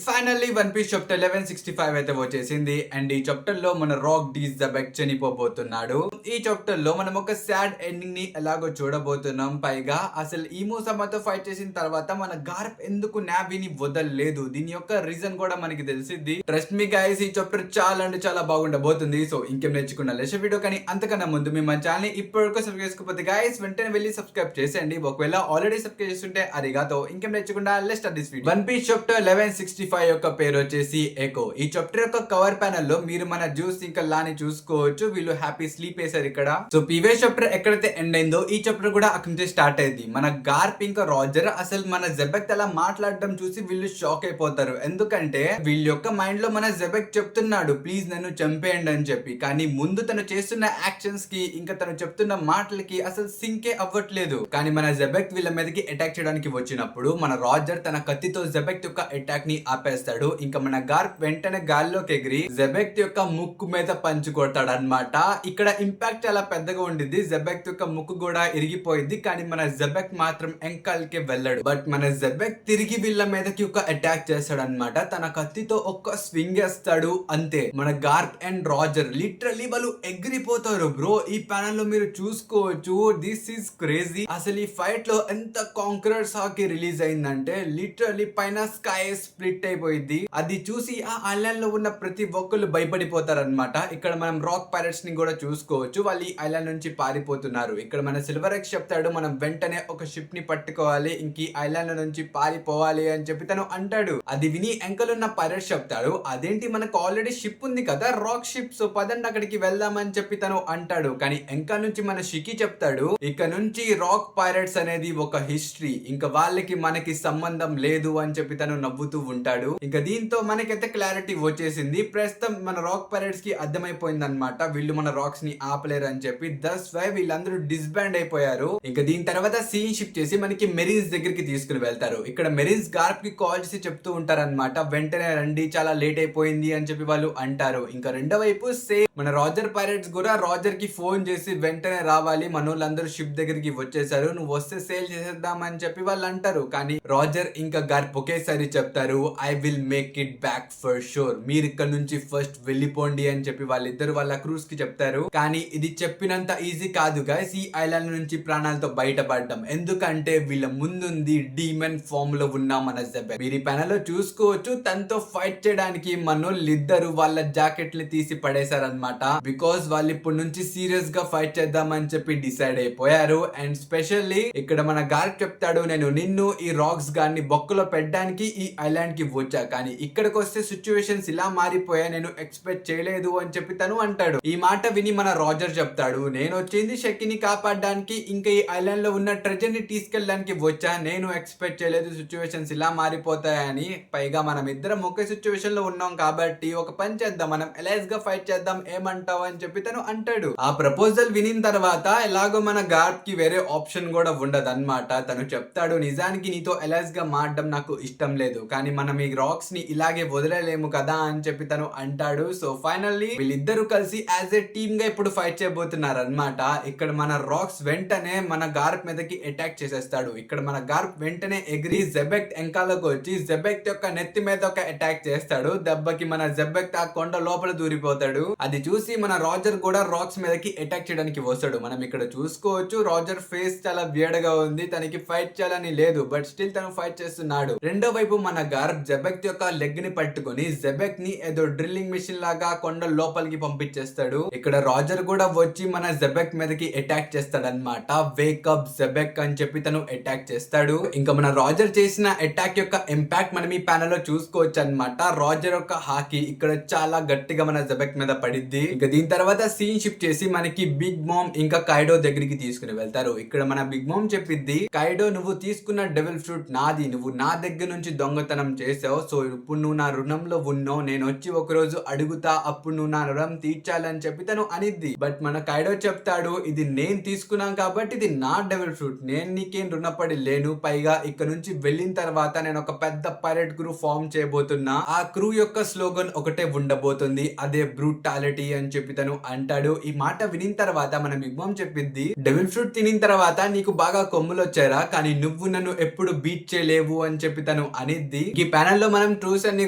Finally one Piece chapter 1165 అయితే వచ్చేసింది. And ఈ చాప్టర్ లో మన రాక్ డీస్ ద బెక్ చనిపోబోతున్నాడు. ఈ చాప్టర్ లో మనం ఒక సాడ్ ఎండింగ్ ని ఎలాగో చూడబోతున్నాం. పైగా అసలు ఈమోసమాతో ఫైట్ చేసిన తర్వాత మన గార్ప్ ఎందుకు నావీని వదలలేదు, దీని యొక్క రీజన్ కూడా మనకి తెలిసింది. ట్రస్ట్ మీ గైస్, ఈ చాప్టర్ చాలా అంటే చాలా బాగుండబోతుంది. సో ఇంకేం నేర్చుకున్న లెస్ వీడియో, కానీ అంతకన్నా ముందు మీ మన ఛానల్ ని ఇప్పటివరకు సబ్స్క్రైబ్ చేసుకోకపోతే గైస్ వెంటనే వెళ్ళి సబ్స్క్రైబ్ చేసేయండి. ఒకవేళ ఆల్రెడీ సబ్స్క్రైబ్ చేస్తుంటే అరిగాతో ఇంకేం నేర్చుకున్నా let's start this video. One Piece chapter 1165 యొక్క పేరు వచ్చేసి ఎకో. ఈ చాప్టర్ యొక్క కవర్ ప్యానల్ లో మీరు మన జ్యూస్ ఇంకా లాని చూసుకోవచ్చు. వీళ్ళు హ్యాపీ స్లీప్ వేసారు ఇక్కడ. సో ప్రీవియస్ చాప్టర్ ఎక్కడైతే ఎండ్ అయిందో ఈ చాప్టర్ కూడా అక్కడి నుంచి స్టార్ట్ అయింది. మన గార్ప్ ఇంకా రాజర్ అసలు మన జెబెక్ అలా మాట్లాడడం చూసి వీళ్ళు షాక్ అయిపోతారు. ఎందుకంటే వీళ్ళ యొక్క మైండ్ లో మన జెబెక్ చెప్తున్నాడు ప్లీజ్ నన్ను చంపేయండి అని చెప్పి, కానీ ముందు తను చేస్తున్న యాక్షన్స్ కి ఇంకా తను చెప్తున్న మాటలకి అసలు సింకే అవ్వట్లేదు. కానీ మన జెబెక్ వీళ్ళ మీదకి అటాక్ చేయడానికి వచ్చినప్పుడు మన రాజర్ తన కత్తితో జెబెక్ యొక్క అటాక్ ని ఆపేస్తాడు. ఇంకా మన గార్ప్ వెంటనే గాల్లోకి ఎగిరి జెబెక్ యొక్క ముక్కు మీద పంచి కొడతాడు అనమాట. ఇక్కడ ఇంపాక్ట్ చాలా పెద్దగా ఉండిద్ది. జెబెక్ యొక్క ముక్కు కూడా ఇరిగిపోయింది, కానీ మన జెబెక్ మాత్రం ఎంకల్కి వెళ్ళాడు. బట్ మన జెబెక్ తిరిగి వీళ్ళ మీదకి ఒక అటాక్ చేస్తాడు అనమాట. తన కత్తితో ఒక్క స్వింగ్ వేస్తాడు, అంతే. మన గార్ప్ అండ్ రాజర్ లిటరలీ వాళ్ళు ఎగిరిపోతారు బ్రో. ఈ ప్యానల్ లో మీరు చూసుకోవచ్చు. This is crazy. అసలు ఈ ఫైట్ లో ఎంత కాంక్రర్ సాకి రిలీజ్ అయిందంటే లిటరలీ పైన స్కై స్ప్లిట్ అయిపోయింది. అది చూసి ఆ ఐలాండ్ లో ఉన్న ప్రతి ఒక్కళ్ళు భయపడిపోతారు అనమాట. ఇక్కడ మనం రాక్ పైరట్స్ ని కూడా చూసుకోవచ్చు. వాళ్ళు ఈ ఐలాండ్ నుంచి పారిపోతున్నారు. ఇక్కడ మన సిల్వర్ ఎక్స్ చెప్తాడు మనం వెంటనే ఒక షిప్ ని పట్టుకోవాలి, ఇంక ఈ ఐలాండ్ నుంచి పారిపోవాలి అని చెప్పి తను అంటాడు. అది విని ఎంకల్ ఉన్న పైరట్స్ చెప్తాడు అదేంటి మనకు ఆల్రెడీ షిప్ ఉంది కదా రాక్ షిప్, సో పదండి అక్కడికి వెళ్దామని చెప్పి తను అంటాడు. కానీ ఎంకల్ నుంచి మన షికి చెప్తాడు ఇక నుంచి రాక్ పైరట్స్ అనేది ఒక హిస్టరీ, ఇంకా వాళ్ళకి మనకి సంబంధం లేదు అని చెప్పి తను నవ్వుతూ ఉంటాడు. ఇంకా దీంతో మనకైతే క్లారిటీ వచ్చేసింది. ప్రస్తుతం మన రాక్ పైరట్స్ కి అర్థమైపోయింది అనమాట వీళ్ళు మన రాక్స్ ని ఆపలేరు అని చెప్పి. దస్ వై వీళ్ళందరూ డిస్బాండ్ అయిపోయారు. ఇంకా దీని తర్వాత సీన్ షిఫ్ట్ చేసి మనకి మెరీన్స్ దగ్గరికి తీసుకుని వెళ్తారు. ఇక్కడ మెరీన్స్ గార్ప్ కి కాల్ చేసి చెప్తూ ఉంటారు అనమాట వెంటనే రండి చాలా లేట్ అయిపోయింది అని చెప్పి వాళ్ళు అంటారు. ఇంకా రెండో వైపు సేమ్ మన రాజర్ పైరట్స్ కూడా రాజర్ కి ఫోన్ చేసి వెంటనే రావాలి, మనోళ్ళందరూ షిప్ దగ్గరికి వచ్చేసారు, నువ్వు వస్తే సేల్ చేసేద్దాం అని చెప్పి వాళ్ళు అంటారు. కానీ రాజర్ ఇంకా గార్ప్ ఒకేసారి చెప్తారు I will make it back for sure, మీరు ఇక్కడ నుంచి ఫస్ట్ వెళ్ళిపోండి అని చెప్పి వాళ్ళిద్దరు వాళ్ళ క్రూస్ కి చెప్తారు. కానీ ఇది చెప్పినంత ఈజీ కాదు గైస్ ఈ ఐలాండ్ నుంచి ప్రాణాలతో బయటపడడం. ఎందుకంటే వీళ్ళ ముందుంది డీమన్ ఫామ్ లో ఉన్న మన జెబెక్. మీరు ఈ ప్యానల్ లో చూసుకోవచ్చు తనతో ఫైట్ చేయడానికి మనోళ్ళిద్దరు వాళ్ళ జాకెట్లు తీసి పడేశారనమాట. బికాస్ వాళ్ళు ఇప్పటి నుంచి సీరియస్ గా ఫైట్ చేద్దామని చెప్పి డిసైడ్ అయిపోయారు. అండ్ స్పెషల్లీ ఇక్కడ మన గార్ప్ చెప్తాడు నేను నిన్ను ఈ రాక్స్ గాన్ని బొక్కలో పెట్టడానికి ఈ ఐలాండ్ కి వచ్చా, కానీ ఇక్కడికి వస్తే సిచ్యువేషన్స్ ఇలా మారిపోయా, నేను ఎక్స్పెక్ట్ చేయలేదు అని చెప్పి తను అంటాడు. ఈ మాట విని మన రాజర్ చెప్తాడు నేను వచ్చింది షెక్కిని కాపాడడానికి, ఇంకా ఈ ఐలాండ్ లో ఉన్న ట్రెజర్ ని తీసుకెళ్ళడానికి వచ్చా, నేను ఎక్స్పెక్ట్ చేయలేదు సిచ్యువేషన్స్ ఇలా మారిపోతాయని. పైగా మనం ఇద్దరం ఒకే సిచ్యువేషన్ లో ఉన్నాం కాబట్టి ఒక పని చేద్దాం, మనం ఎలైస్ గా ఫైట్ చేద్దాం, ఏమంటావు అని చెప్పి తను అంటాడు. ఆ ప్రపోజల్ వినిన తర్వాత ఎలాగో మన గార్ప్ కి వేరే ఆప్షన్ కూడా ఉండదు అనమాట. తను చెప్తాడు నిజానికి నీతో ఎలైస్ గా మారడం నాకు ఇష్టం లేదు, కానీ మనం ఈ రాక్స్ ని ఇలాగే వదిలేలేము కదా అని చెప్పి తను అంటాడు. సో ఫైనల్లీ వీళ్ళిద్దరూ కలిసి యాజ్ ఏ టీమ్ గా ఇప్పుడు ఫైట్ చేయబోతున్నారు అనమాట. ఇక్కడ మన రాక్స్ వెంటనే మన గార్ప్ మీదకి అటాక్ చేసేస్తాడు. ఇక్కడ మన గార్ప్ వెంటనే ఎగిరి జెబెక్ ఎంకాలకు వచ్చి జెబెక్ యొక్క నెత్తి మీద ఒక అటాక్ చేస్తాడు. దెబ్బకి మన జెబెక్ ఆ కొండ లోపల దూరిపోతాడు. అది చూసి మన రాజర్ కూడా రాక్స్ మీదకి అటాక్ చేయడానికి వస్తాడు. మనం ఇక్కడ చూసుకోవచ్చు రాజర్ ఫేస్ చాలా వేడగా ఉంది, తనకి ఫైట్ చేయాలని లేదు, బట్ స్టిల్ తను ఫైట్ చేస్తున్నాడు. రెండో వైపు మన గార్ప్ జెబెక్ యొక్క లెగ్ ని పట్టుకొని జెబెక్ ని ఏదో డ్రిల్లింగ్ మిషన్ లాగా కొండ లోపలికి పంపించేస్తాడు. ఇక్కడ రాజర్ కూడా వచ్చి మన జెబెక్ మీదకి అటాక్ చేస్తాడు అనమాట. వేకప్ జెబెక్ అని చెప్పి తను అటాక్ చేస్తాడు. ఇంకా మన రాజర్ చేసిన అటాక్ యొక్క ఇంపాక్ట్ మనం ఈ ప్యానల్ లో చూసుకోవచ్చు అనమాట. రాజర్ యొక్క హాకీ ఇక్కడ చాలా గట్టిగా మన జెబెక్ మీద పడిద్ది. ఇంకా దీని తర్వాత సీన్ షిఫ్ట్ చేసి మనకి బిగ్ మామ్ ఇంకా కైడో దగ్గరికి తీసుకుని వెళ్తారు. ఇక్కడ మన బిగ్ మామ్ చెప్పిద్ది కైడో నువ్వు తీసుకున్న డెవిల్ ఫ్రూట్ నాది, నువ్వు నా దగ్గర నుంచి దొంగతనం చేసావు, సో ఇప్పుడు నువ్వు నా రుణంలో ఉన్నావు, నేను వచ్చి ఒక రోజు అడుగుతా అప్పుడు నువ్వు నా రుణం తీర్చాలని చెప్పి తను అనిద్ది. బట్ మన కైడో చెప్తాడు ఇది నేను తీసుకున్నాను కాబట్టి ఇది నా డెవిల్ ఫ్రూట్, నేను నీకేం రుణపడి లేను, పైగా ఇక్కడ నుంచి వెళ్ళిన తర్వాత నేను ఒక పెద్ద పైరట్ క్రూ ఫామ్ చేయబోతున్నా, ఆ క్రూ యొక్క స్లోగన్ ఒకటే ఉండబోతుంది అదే బ్రూటాలిటీ అని చెప్పి తను అంటాడు. ఈ మాట వినిన తర్వాత మన బిగ్ మామ్ చెప్పింది డెవిల్ ఫ్రూట్ తినిన తర్వాత నీకు బాగా కొమ్ములు వచ్చారా, కానీ నువ్వు నన్ను ఎప్పుడు బీట్ చేయలేవు అని చెప్పి తను అనిద్ది. ఈ ప్యానల్ దానిలో మనం ట్రూస్ అన్ని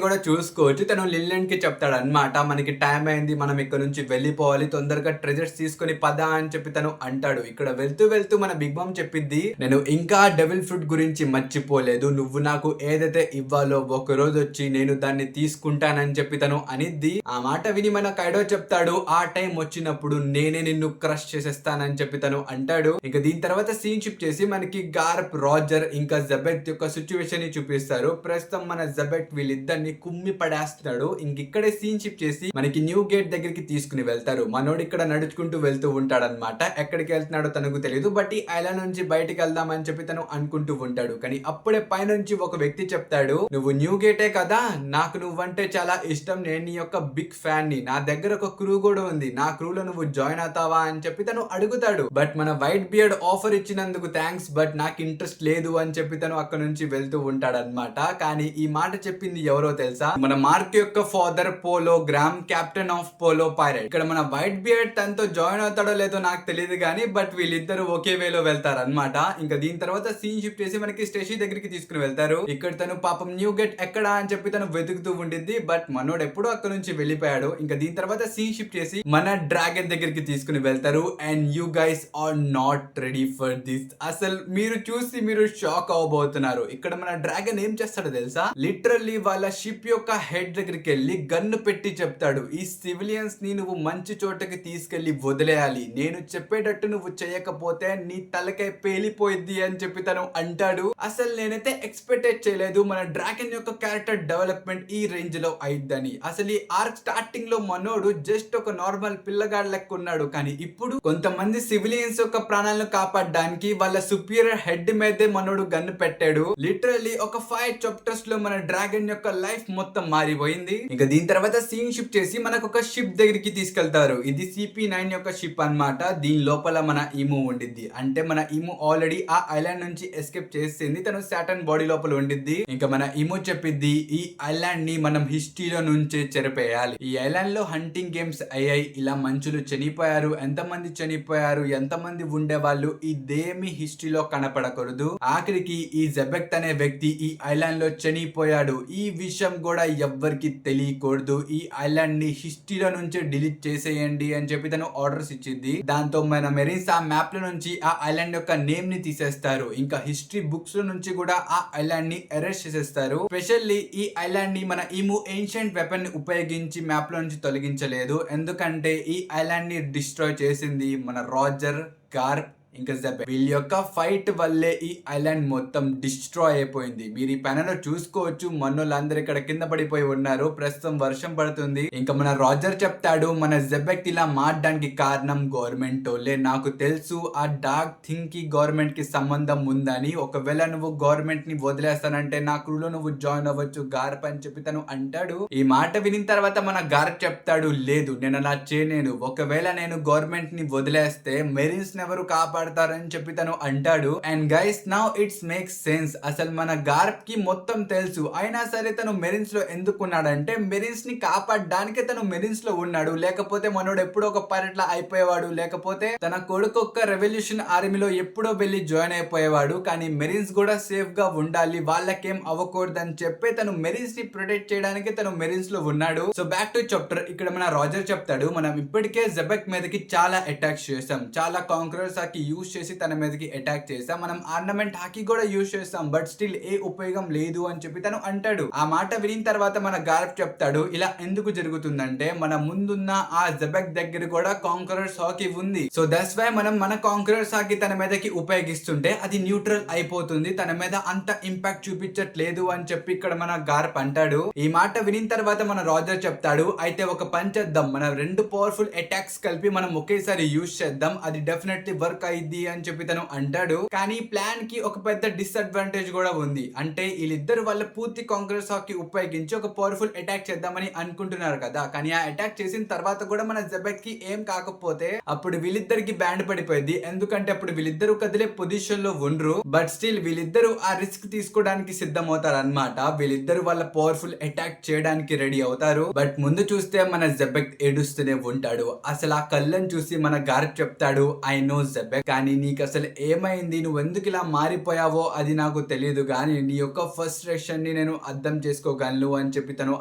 కూడా చూసుకోవచ్చు. తను లిల్లెండ్ కి చెప్తాడు అనమాట, మనకి టైం అయింది, మనం ఇక్కడ నుంచి వెళ్ళిపోవాలి, తొందరగా ట్రెజర్స్ తీసుకొని పద అని చెప్పి తను అంటాడు. ఇక్కడ వెళ్తూ వెళ్తూ మన బిగ్ మామ్ చెప్పిద్ది, నేను ఇంకా డెవిల్ ఫ్రూట్ గురించి మర్చిపోలేదు, నువ్వు నాకు ఏదైతే ఇవ్వాలో ఒక రోజు వచ్చి నేను దాన్ని తీసుకుంటానని చెప్పి తను అనిద్ది. ఆ మాట విని మన కైడో చెప్తాడు, ఆ టైం వచ్చినప్పుడు నేనే నిన్ను క్రష్ చేసేస్తానని చెప్పి తను అంటాడు. ఇంకా దీని తర్వాత సీన్ షిఫ్ట్ చేసి మనకి గార్ప్, రాజర్ ఇంకా జబెత్ యొక్క సిచ్యువేషన్ ని చూపిస్తారు. ప్రస్తుతం మన జబెత్ వీళ్ళిద్దరిని కుమ్మి పడేస్తున్నాడు. ఇక్కడే సీన్ షిఫ్ట్ చేసి మనకి న్యూ గేట్ దగ్గరికి తీసుకుని వెళ్తారు. మనోడు ఇక్కడ నడుచుకుంటూ వెళ్తూ ఉంటాడు అనమాట. ఎక్కడికి వెళ్తున్నాడో తనకు తెలియదు, బట్ ఈ ఐలాండ్ నుంచి బయటికి వెళ్దామని చెప్పి తను అనుకుంటూ ఉంటాడు. కానీ అప్పుడే పైనుంచి ఒక వ్యక్తి చెప్తాడు, నువ్వు న్యూ గేటే కదా, నాకు నువ్వంటే చాలా ఇష్టం, నేను నీ యొక్క బిగ్ ఫ్యాన్ ని, నా దగ్గర ఒక క్రూ కూడా ఉంది, నా క్రూలో నువ్వు జాయిన్ అవుతావా అని చెప్పి తను అడుగుతాడు. బట్ మన వైట్ బియర్డ్ ఆఫర్ ఇచ్చినందుకు థ్యాంక్స్, బట్ నాకు ఇంట్రెస్ట్ లేదు అని చెప్పి తను అక్కడ నుంచి వెళ్తూ ఉంటాడు అనమాట. కానీ ఈ మాట చెప్పింది ఎవరో తెలుసా, మన మార్క్ యొక్క father polo gram, captain of polo pirate. ఇక్కడ మన వైట్ బియర్డ్ తనతో జాయిన్ అవుతాడో లేదో నాకు తెలియదు కానీ, బట్ వీళ్ళిద్దరు ఒకే వేలో వెళ్తారు అనమాట. ఇంకా దీని తర్వాత సీన్ షిఫ్ట్ చేసి మనకి స్టేషీ దగ్గరికి తీసుకుని వెళ్తారు. ఇక్కడ తను పాపం న్యూ గేట్ ఎక్కడా అని చెప్పి తను వెతుకుతూ ఉండిద్ది, బట్ మనోడు ఎప్పుడో అక్కడ నుంచి వెళ్ళిపోయాడు. ఇంకా దీని తర్వాత సీన్ షిఫ్ట్ చేసి మన డ్రాగన్ దగ్గరికి తీసుకుని వెళ్తారు. And you guys are not ready for this. అసలు మీరు చూసి మీరు షాక్ అవబోతున్నారు. ఇక్కడ మన డ్రాగన్ ఏం చేస్తాడో తెలుసా, లిటరల్లీ వాళ్ళ షిప్ యొక్క హెడ్ దగ్గరికి వెళ్ళి గన్ను పెట్టి చెప్తాడు, ఈ సివిలియన్స్ ని నువ్వు మంచి చోటకి తీసుకెళ్లి వదిలేయాలి, నేను చెప్పేటట్టు నువ్వు చేయకపోతే నీ తలకాయ పేలిపోయిద్ది అని చెప్పి తను అంటాడు. అసలు నేనైతే ఎక్స్పెక్టెడ్ చేయలేదు మన డ్రాగన్ యొక్క క్యారెక్టర్ డెవలప్మెంట్ ఈ రేంజ్ లో అయిద్దని. అసలు ఈ ఆర్క్ స్టార్టింగ్ లో మనోడు జస్ట్ ఒక నార్మల్ పిల్లగాడు లెక్క ఉన్నాడు, కానీ ఇప్పుడు కొంతమంది సివిలియన్స్ యొక్క ప్రాణాలను కాపాడడానికి వాళ్ళ సుపీరియర్ హెడ్ మీదే మనోడు గన్ను పెట్టాడు. లిటరల్లీ ఒక 5 చాప్టర్స్ లో మన డ్రాగన్ యొక్క లైఫ్ మొత్తం మారిపోయింది. ఇంకా దీని తర్వాత సీన్ షిఫ్ట్ చేసి మనకు ఒక షిప్ దగ్గరికి తీసుకెళ్తారు. ఇది CP9 యొక్క షిప్ అన్నమాట. దీని లోపల మన ఈము ఉండిద్ది. అంటే మన ఈము ఆల్రెడీ ఆ ఐలాండ్ నుంచి ఎస్కేప్ చేసింది, తను సాటర్న్ బాడీ లోపల ఉండిద్ది. ఇంకా మన ఈము చెప్పిద్ది, ఈ ఐలాండ్ ని మనం హిస్టరీలో నుంచే చెరిపేయాలి. ఈ ఐలాండ్ లో హంటింగ్ గేమ్స్ అయ్యాయి, ఇలా మనుషులు చనిపోయారు, ఎంతమంది చనిపోయారు, ఎంతమంది ఉండేవాళ్ళు, ఇదేమి హిస్టరీలో కనపడకూడదు. ఆఖరికి ఈ జెబెక్ట్ అనే వ్యక్తి ఈ ఐలాండ్ లో చనిపోయాడు, ఈ విషయం కూడా ఎవ్వరికి తెలియకూడదు, ఈ ఐలాండ్ ని హిస్టరీలో నుంచి డిలీట్ చేసేయండి అని చెప్పి తను ఆర్డర్స్ ఇచ్చింది. దాంతో మన మెరీన్స్ ఆ మ్యాప్ లో నుంచి ఆ ఐలాండ్ యొక్క నేమ్ ని తీసేస్తారు. ఇంకా హిస్టరీ బుక్స్ లో నుంచి కూడా ఆ ఐలాండ్ ని అరెస్ట్ చేసేస్తారు. స్పెషల్లీ ఈ ఐలాండ్ ని మన ఈము ఏన్షియంట్ వెపన్ ని ఉపయోగించి మ్యాప్ లో నుంచి తొలగించలేదు, ఎందుకంటే ఈ ఐలాండ్ ని డిస్ట్రాయ్ చేసింది మన రాజర్, గార్ప్ ఇంకా జబెత్. వీళ్ళ యొక్క ఫైట్ వల్లే ఈ ఐలాండ్ మొత్తం డిస్ట్రాయ్ అయిపోయింది. మీరు ఈ పైన చూసుకోవచ్చు, మనోళ్ళందరూ ఇక్కడ కింద పడిపోయి ఉన్నారు. ప్రస్తుతం వర్షం పడుతుంది. ఇంకా మన రాజర్ చెప్తాడు, మన జెబెక్ట్ ఇలా మారడానికి కారణం గవర్నమెంట్ వాళ్ళే, నాకు తెలుసు ఆ డార్క్ థింగ్ కి గవర్నమెంట్ కి సంబంధం ఉందని, ఒకవేళ నువ్వు గవర్నమెంట్ ని వదిలేస్తానంటే నా క్రూలో నువ్వు జాయిన్ అవ్వచ్చు గార్ప్ అని చెప్పి తను అంటాడు. ఈ మాట వినిన తర్వాత మన గార్ప్ చెప్తాడు, లేదు నేను అలా చేయలేను, ఒకవేళ నేను గవర్నమెంట్ ని వదిలేస్తే మెరీన్స్ ఎవరు కాపాడతారని చెప్పి తను అంటాడు. And guys now it's makes sense. అసలు మన గార్ప్ కి మొత్తం తెలుసు, అయినా సరే తను మెరీన్స్ లో ఎందుకున్నాడంటే మెరీన్స్ ని కాపాడడానికే తను మెరీన్స్ లో ఉన్నాడు, లేకపోతే మనోడు ఎప్పుడో ఒక పైరట్ లా అయిపోయేవాడు, లేకపోతే తన కొడుకొక్క రెవల్యూషన్ ఆర్మీలో ఎప్పుడో వెళ్ళి జాయిన్ అయిపోయేవాడు. కానీ మెరీన్స్ కూడా సేఫ్ గా ఉండాలి, వాళ్ళకేం అవ్వకూడదని చెప్పి తను మెరీన్స్ ని ప్రొటెక్ట్ చేయడానికి తను మెరీన్స్ లో ఉన్నాడు. So back to chapter. ఇక్కడ మన రాజర్ చెప్తాడు, మనం ఇప్పటికే జెబెక్ మీదకి చాలా అటాక్స్ చేసాం, చాలా కాంక్రర్స్ హాకీ యూజ్ చేసి తన మీదకి అటాక్ చేసాం, మనం ఆర్నమెంట్ హాకీ కూడా యూజ్ చేస్తాం, బట్ స్టిల్ ఏ ఉపయోగం లేదు అని చెప్పి తను అంటాడు. ఆ మాట వినిన తర్వాత మన గార్ప్ చెప్తాడు, ఇలా ఎందుకు జరుగుతుందంటే మన ముందున్న ఆ జెబెక్ దగ్గర కూడా కాంక్రర్స్ హాకీ ఉంది, సో దట్స్ వై మనం మన కాంక్రర్స్ హాకీ తన మీదకి ఉపయోగిస్తుంటే అది న్యూట్రల్ అయిపోతుంది, తన మీద అంత ఇంపాక్ట్ చూపించట్లేదు అని చెప్పి ఇక్కడ మన గార్ప్ అంటాడు. ఈ మాట వినిన తర్వాత మన రాజర్ చెప్తాడు, అయితే ఒక పని చేద్దాం, మన రెండు పవర్ఫుల్ అటాక్స్ కలిపి మనం ఒకేసారి యూజ్ చేద్దాం, అది డెఫినెట్లీ వర్క్ అయ్యిద్ది అని చెప్పి తను అంటాడు. కానీ ప్లాన్ కి ఒక పెద్ద డిసడ్వాంటేజ్ కూడా ఉంది, అంటే వీళ్ళిద్దరు వాళ్ళ పూర్తి కాంక్రర్స్ హాకీ ఉపయోగించి ఒక పవర్ఫుల్ అటాక్ చేద్దామని అనుకుంటున్నారు కదా, కానీ ఆ అటాక్ చేసిన తర్వాత కూడా మన జెబెక్ కి ఏం కాకపోతే అప్పుడు వీళ్ళిద్దరికి బ్యాండ్ పడిపోయింది, ఎందుకంటే అప్పుడు వీళ్ళిద్దరు కదిలే పొజిషన్ లో ఉండరు, బట్ స్టిల్ వీళ్ళిద్దరు ఆ రిస్క్ తీసుకోవడానికి సిద్ధమవుతారు అన్నమాట. వీళ్ళిద్దరు వాళ్ళ పవర్ఫుల్ అటాక్ చేయడానికి రెడీ అవుతారు. బట్ ముందు చూస్తే మన జెబెక్ ఏడుస్తూనే ఉంటాడు. అసలు ఆ కళ్ళని చూసి మన గార్ప్ చెప్తాడు, ఐ నో జెబెక్, కానీ నీకు అసలు ఏమైంది, నువ్వు ఎందుకు ఇలా మారిపోయావో అది నాకు తెలియదు, కానీ నీ యొక్క ఫ్రస్ట్రేషన్ ని నేను అర్థం చేసుకోగలను అని చెప్పి తను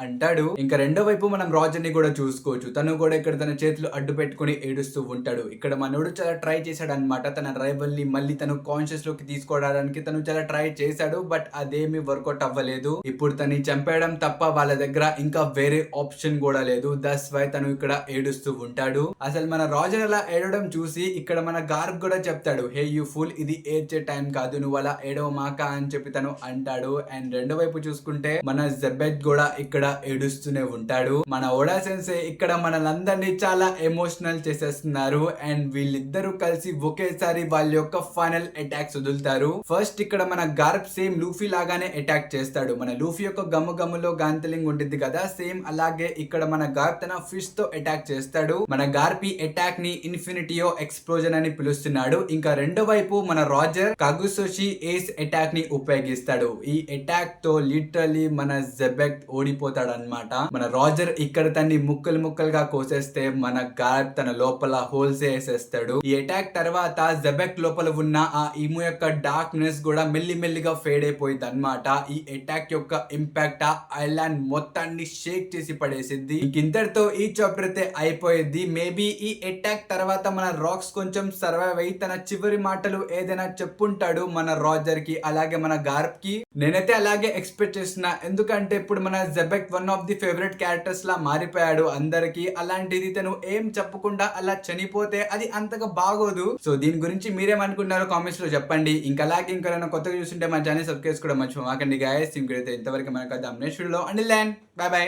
అంటాడు. ఇంకా రెండో వైపు మనం రాజర్ ని కూడా చూసుకోవచ్చు. తను కూడా ఇక్కడ తన చేతులు అడ్డు పెట్టుకుని ఏడుస్తూ ఉంటాడు. ఇక్కడ మనోడు చాలా ట్రై చేశాడు అనమాట, తన రైవల్ ని మళ్ళీ తను కాన్షియస్ లోకి తీసుకోవడానికి తను చాలా ట్రై చేశాడు. బట్ అదేమి వర్కౌట్ అవ్వలేదు. ఇప్పుడు తను చంపేయడం తప్ప వాళ్ళ దగ్గర ఇంకా వేరే ఆప్షన్ కూడా లేదు. దట్స్ వై తను ఇక్కడ ఏడుస్తూ ఉంటాడు. అసలు మన రాజర్ అలా ఏడవడం చూసి ఇక్కడ మన గార్గ్ కూడా చెప్తాడు, హే యూ ఫుల్, ఇది ఏడ్చే టైం కాదు, నువ్వు అలా ఏడవ మాక అని చెప్పి తను అంటాడు. అండ్ రెండో వైపు చూసుకుంటే మన జెబెత్ కూడా ఇక్కడ ఏడుస్తూనే ఉంటాడు. మన ఓడా సెన్సే ఇక్కడ మనలందరినీ చాలా ఎమోషనల్ చేసేస్తున్నారు. అండ్ వీళ్ళిద్దరూ కలిసి ఒకేసారి వాళ్ళ యొక్క ఫైనల్ అటాక్స్ వదులుతారు. ఫస్ట్ ఇక్కడ మన గార్ప్ సేమ్ లూఫీ లాగానే అటాక్ చేస్తాడు. మన లూఫీ యొక్క గమ్ము గమ్ములో గాంతలింగ్ ఉంటుంది కదా, సేమ్ అలాగే ఇక్కడ మన గార్ప్ తన ఫిష్ తో అటాక్ చేస్తాడు. మన గార్ప్ ఈ అటాక్ ని ఇన్ఫినిటియో ఎక్స్ప్లోజన్ అని పిలుస్తున్నాడు. ఇంకా రెండో వైపు మన రాజర్ కగుసోషి ఏస్ అటాక్ ని ఉపయోగిస్తాడు. ఈ అటాక్ తో లిటరలీ మన జెబెత్ ఓడిపోతాడు అన్నమాట. మన రాజర్ ఇక్కడ తన్ని ముక్కలు ముక్కలుగా కోసేస్తే మన గార్ప్ తన లోపల హోల్స్ వేసేస్తాడు. ఈ అటాక్ తర్వాత జెబెత్ లోపల ఉన్న ఆ ఇము యొక్క డార్క్నెస్ కూడా మెల్లిమెల్లిగా ఫేడ్ అయిపోయింది అన్నమాట. ఈ అటాక్ యొక్క ఇంపాక్ట్ ఆ ఐలాండ్ మొత్తాన్ని షేక్ చేసి పడేసింది. ఇంతటితో ఈ చాప్టర్ అయితే అయిపోయింది. మేబీ ఈ అటాక్ తర్వాత మన రాక్స్ కొంచెం సర్వైవ్ అయ్యి తన చివరి మాటలు ఏదైనా చెప్పుంటాడు మన రాజర్ కి, అలాగే మన గార్ప్ కి. నేనైతే అలాగే ఎక్స్పెక్ట్ చేస్తున్నా, ఎందుకంటే ఇప్పుడు మన జెబెత్ one of the favourite characters లా మారిపోయాడు అందరికి. అలాంటిది తను ఏం చెప్పకుండా అలా చనిపోతే అది అంతగా బాగోదు. సో దీని గురించి మీరేమనుకుంటున్నారో కామెంట్స్ లో చెప్పండి. ఇంకా అలాగే ఇంకెవరైనా కొత్తగా చూస్తుంటే మన ఛానల్ సబ్స్క్రైబ్ కూడా మర్చిపోమాకండి గాయస్. ఇంకైతే ఇంతవరకు మనకు నెక్స్ట్ వీడియోలో అండ్ బై బై.